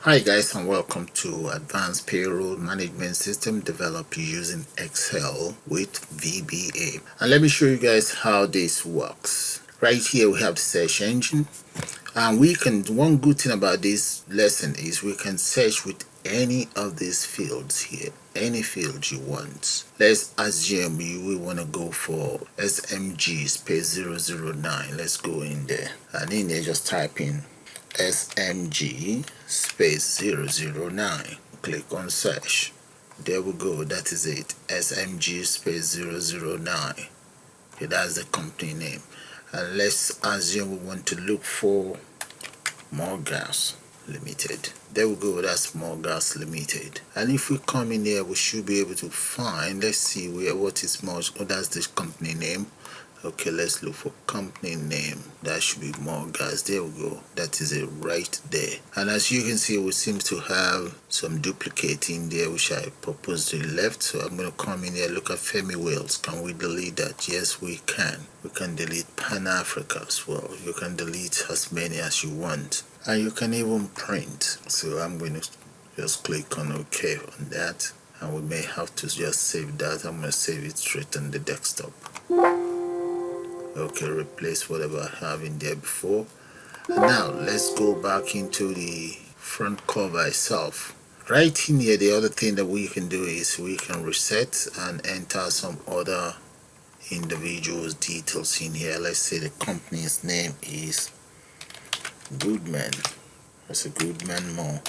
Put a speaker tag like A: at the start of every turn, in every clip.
A: Hi guys, and welcome to Advanced Payroll Management System developed using Excel with VBA. And let me show you guys how this works. Right here we have the search engine, and one good thing about this lesson is we can search with any of these fields here, any field you want. Let's assume we want to go for SMG space 009. Let's go in there, and in there just type in SMG space 009. Click on search. There we go, that is it. SMG space 009. Okay, that's the company name. And let's assume we want to look for More Gas Limited. There we go, that's More Gas Limited. And if we come in here, we should be able to find, let's see what is more. Oh, that's the company name. Okay, let's look for company name. That should be More Gas. There we go, that is it right there. And as you can see, we seem to have some duplicate in there, which I propose to the left. So I'm going to come in here, look at Femi Wales. Can we delete that? Yes, we can. We can delete Pan Africa as well. You can delete as many as you want, and you can even print. So I'm going to just click on OK on that, and we may have to just save that. I'm going to save it straight on the desktop. Okay, replace whatever I have in there before. And now let's go back into the front cover itself. Right in here, the other thing that we can do is we can reset and enter some other individuals' details in here. Let's say the company's name is Goodman. That's a Goodman More.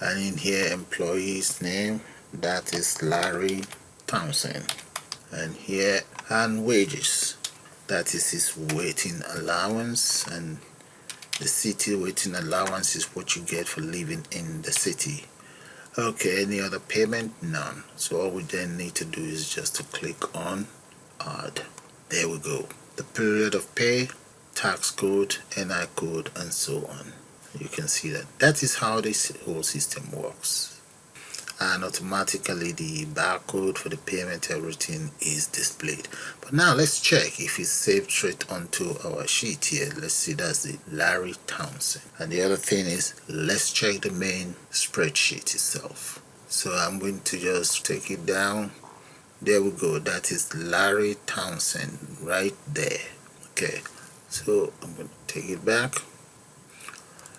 A: And in here, employee's name, that is Larry Townsend. And here, and wages, that is his waiting allowance, and the city waiting allowance is what you get for living in the city. Okay, any other payment? None. So all we then need to do is just to click on add. There we go. The period of pay, tax code, NI code, and so on. You can see that is how this whole system works. And automatically the barcode for the payment, everything is displayed. But now let's check if it's saved straight onto our sheet here. Let's see, that's the Larry Townsend. And the other thing is, let's check the main spreadsheet itself. So I'm going to just take it down. There we go, that is Larry Townsend right there. Okay, so I'm going to take it back.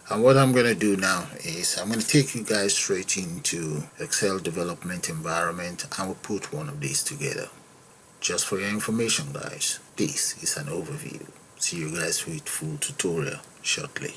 A: And what I'm going to do now is I'm going to take you guys straight into Excel development environment, and we'll put one of these together. Just for your information, guys, this is an overview. See you guys with full tutorial shortly.